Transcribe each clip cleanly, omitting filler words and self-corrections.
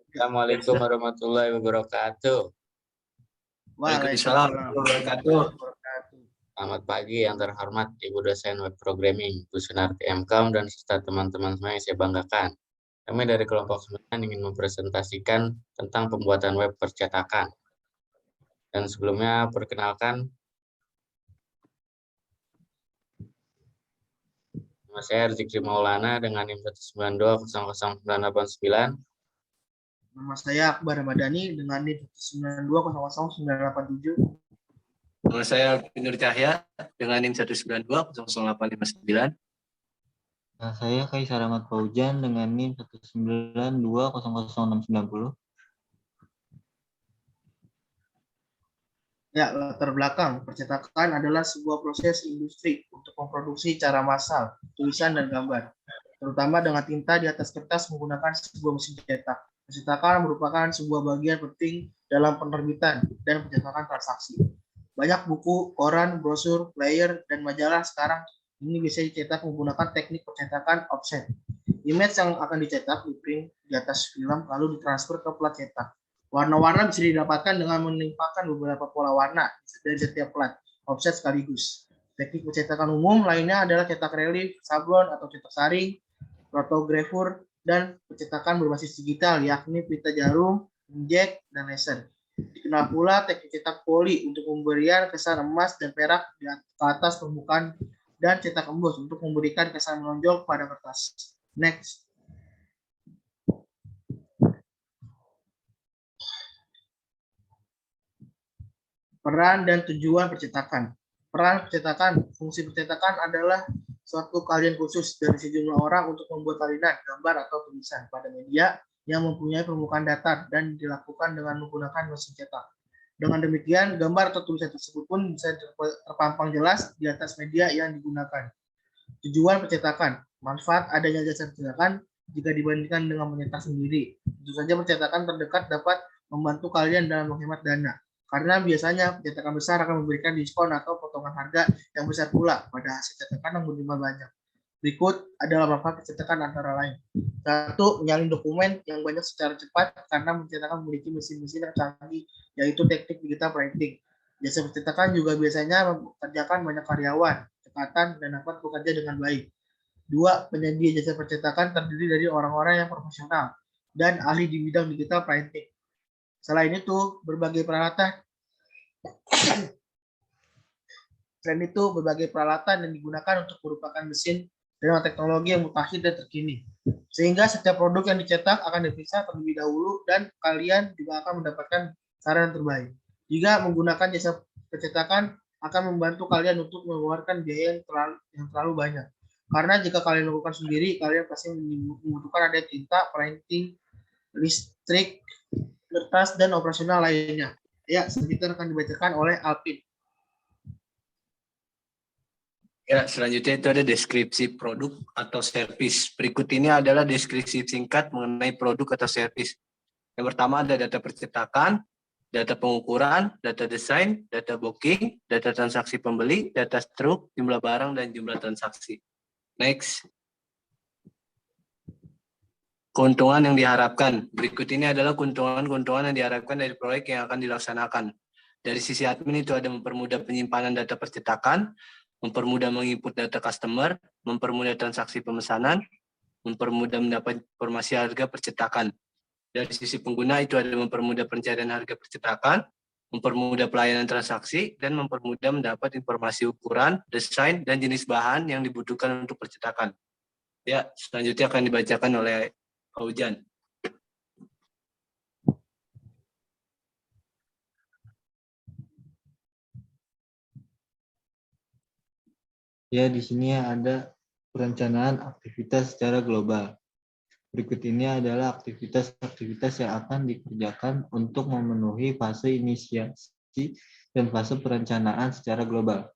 Assalamualaikum warahmatullahi wabarakatuh. Waalaikumsalam warahmatullahi wabarakatuh. Selamat pagi yang terhormat Ibu dosen web programming, Bu Sunarti MKOM, dan serta teman-teman semua yang saya banggakan. Kami dari kelompok 9 ingin mempresentasikan tentang pembuatan web percetakan. Dan sebelumnya perkenalkan, nama saya Rizky Maulana dengan NIM 192000989. Nama saya Akbar Ramadhani dengan NIM 192000987. Nama saya Nur Cahya dengan NIM 192000859. Nah, saya Kaisar Ahmad Faujan dengan NIM 192000690. Ya, latar belakang percetakan adalah sebuah proses industri untuk memproduksi secara massal tulisan dan gambar, terutama dengan tinta di atas kertas menggunakan sebuah mesin cetak. Percetakan merupakan sebuah bagian penting dalam penerbitan dan pencetakan transaksi. Banyak buku, koran, brosur, flyer, dan majalah sekarang ini bisa dicetak menggunakan teknik percetakan offset. Image yang akan dicetak diprint di atas film lalu ditransfer ke plat cetak. Warna-warna bisa didapatkan dengan menimpakan beberapa pola warna dari setiap plat offset sekaligus. Teknik percetakan umum lainnya adalah cetak relief, sablon atau cetak saring, rotografur, dan percetakan berbasis digital yakni pita jarum, inkjet, dan laser. Dikenal pula teknik cetak poli untuk pemberian kesan emas dan perak di atas permukaan dan cetak embus untuk memberikan kesan menonjol pada kertas. Next. Peran dan tujuan percetakan. Peran percetakan, fungsi percetakan adalah suatu kalian khusus dari sejumlah orang untuk membuat salinan, gambar atau tulisan pada media yang mempunyai permukaan datar dan dilakukan dengan menggunakan mesin cetak. Dengan demikian, gambar atau tulisan tersebut pun bisa terpampang jelas di atas media yang digunakan. Tujuan percetakan, manfaat adanya jasa percetakan jika dibandingkan dengan mencetak sendiri. Tentu saja percetakan terdekat dapat membantu kalian dalam menghemat dana. Karena biasanya percetakan besar akan memberikan diskon atau potongan harga yang besar pula pada hasil cetakan yang berjumlah banyak. Berikut adalah manfaat percetakan antara lain. 1. Menyalin dokumen yang banyak secara cepat karena percetakan memiliki mesin-mesin yang canggih, yaitu teknik digital printing. Jasa percetakan juga biasanya mempekerjakan banyak karyawan, cepatan, dan dapat bekerja dengan baik. 2. Penyedia jasa percetakan terdiri dari orang-orang yang profesional dan ahli di bidang digital printing. Selain itu, berbagai peralatan yang digunakan untuk merupakan mesin dengan teknologi yang mutakhir dan terkini. Sehingga setiap produk yang dicetak akan diperiksa terlebih dahulu dan kalian juga akan mendapatkan saran terbaik. Jika menggunakan jasa percetakan akan membantu kalian untuk mengeluarkan biaya yang terlalu banyak. Karena jika kalian lakukan sendiri, kalian pasti membutuhkan ada tinta, printing, listrik, kertas, dan operasional lainnya. Ya, selanjutnya akan dibacakan oleh Alvin. Ya, selanjutnya itu ada deskripsi produk atau servis. Berikut ini adalah deskripsi singkat mengenai produk atau servis. Yang pertama ada data percetakan, data pengukuran, data desain, data booking, data transaksi pembeli, data struk, jumlah barang, dan jumlah transaksi. Next. Keuntungan yang diharapkan. Berikut ini adalah keuntungan yang diharapkan dari proyek yang akan dilaksanakan. Dari sisi admin itu ada mempermudah penyimpanan data percetakan, mempermudah menginput data customer, mempermudah transaksi pemesanan, mempermudah mendapat informasi harga percetakan. Dari sisi pengguna itu ada mempermudah pencarian harga percetakan, mempermudah pelayanan transaksi, dan mempermudah mendapat informasi ukuran, desain, dan jenis bahan yang dibutuhkan untuk percetakan. Ya, selanjutnya akan dibacakan oleh Faujan. Ya, di sini ada perencanaan aktivitas secara global. Berikut ini adalah aktivitas-aktivitas yang akan dikerjakan untuk memenuhi fase inisiasi dan fase perencanaan secara global.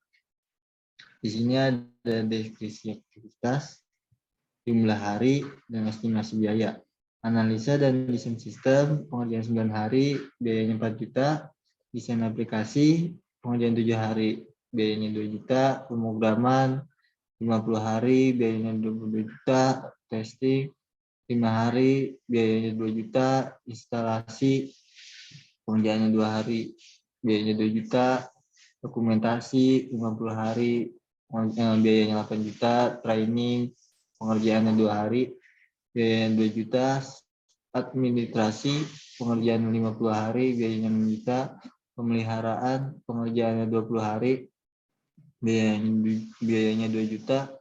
Di sini ada deskripsi aktivitas, jumlah hari, dan estimasi biaya. Analisa dan desain sistem, pengerjaan 9 hari, biayanya 4 juta. Desain aplikasi, pengerjaan 7 hari, biayanya 2 juta. Pemrograman, 50 hari, biayanya 22 juta. Testing, 5 hari, biayanya 2 juta. Instalasi, pengerjaannya 2 hari, biayanya 2 juta. Dokumentasi 50 hari, biayanya 8 juta. Training, pengerjaannya 2 hari, biayanya 2 juta. Administrasi, pengerjaan 50 hari, biayanya 6 juta. Pemeliharaan, pengerjaannya 20 hari, biayanya 2 juta.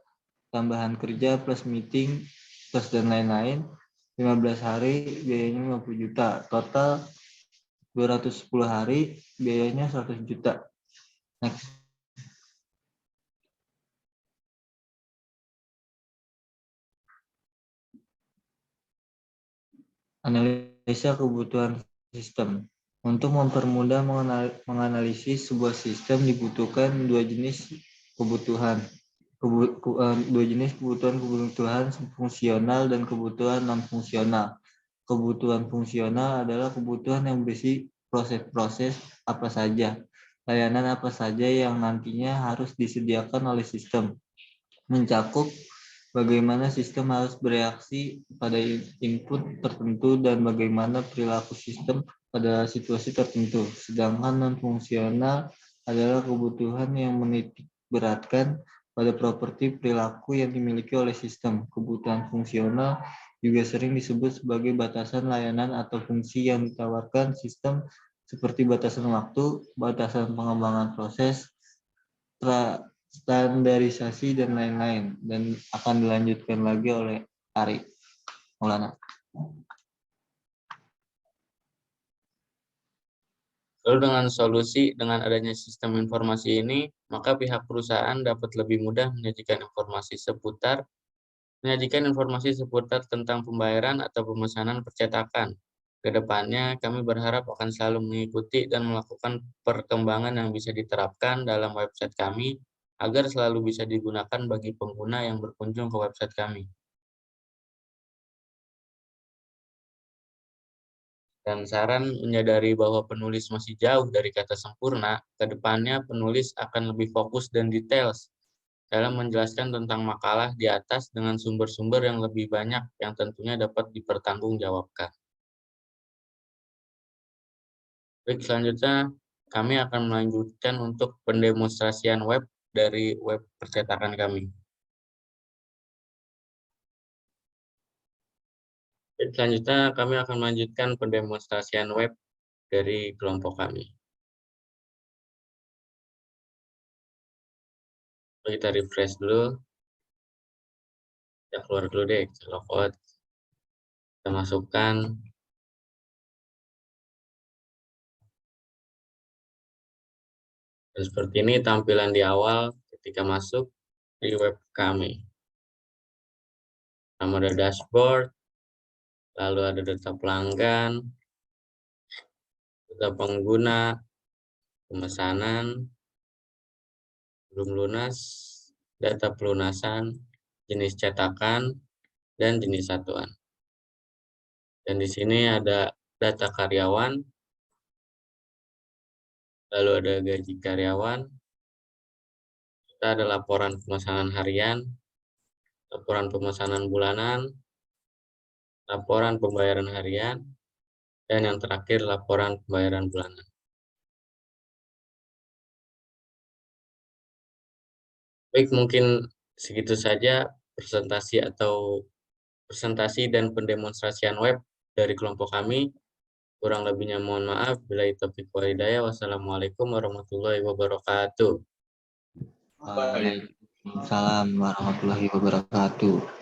Tambahan kerja plus meeting plus dan lain-lain 15 hari, biayanya 50 juta. Total 210 hari, biayanya 100 juta. Next. Analisa kebutuhan sistem. Untuk mempermudah menganalisis sebuah sistem dibutuhkan dua jenis kebutuhan. Dua jenis kebutuhan fungsional dan kebutuhan non-fungsional. Kebutuhan fungsional adalah kebutuhan yang berisi proses-proses apa saja, layanan apa saja yang nantinya harus disediakan oleh sistem. Mencakup bagaimana sistem harus bereaksi pada input tertentu dan bagaimana perilaku sistem pada situasi tertentu. Sedangkan non-fungsional adalah kebutuhan yang menitik beratkan pada properti perilaku yang dimiliki oleh sistem. Kebutuhan fungsional juga sering disebut sebagai batasan layanan atau fungsi yang ditawarkan sistem seperti batasan waktu, batasan pengembangan proses, standarisasi, dan lain-lain. Dan akan dilanjutkan lagi oleh Ari Maulana. Lalu dengan solusi dengan adanya sistem informasi ini, maka pihak perusahaan dapat lebih mudah menyajikan informasi seputar tentang pembayaran atau pemesanan percetakan. Kedepannya, kami berharap akan selalu mengikuti dan melakukan perkembangan yang bisa diterapkan dalam website kami agar selalu bisa digunakan bagi pengguna yang berkunjung ke website kami. Dan saran menyadari bahwa penulis masih jauh dari kata sempurna, kedepannya penulis akan lebih fokus dan detail dalam menjelaskan tentang makalah di atas dengan sumber-sumber yang lebih banyak yang tentunya dapat dipertanggungjawabkan. Baik, selanjutnya kami akan melanjutkan untuk pendemonstrasian web dari web percetakan kami. Selanjutnya kami akan melanjutkan pendemonstrasian web dari kelompok kami. Kita refresh dulu. Kita keluar dulu deh, kita logout. Kita masukkan. Dan seperti ini tampilan di awal ketika masuk di web kami. Nama ada dashboard, lalu ada data pelanggan, data pengguna, pemesanan, belum lunas, data pelunasan, jenis cetakan, dan jenis satuan. Dan di sini ada data karyawan, lalu ada gaji karyawan, kita ada laporan pemesanan harian, laporan pemesanan bulanan, laporan pembayaran harian, dan yang terakhir laporan pembayaran bulanan. Baik, mungkin segitu saja presentasi dan pendemonstrasian web dari kelompok kami. Kurang lebihnya mohon maaf. Billahi taufiq wal hidayah. Wassalamualaikum warahmatullahi wabarakatuh. Waalaikumsalam warahmatullahi wabarakatuh.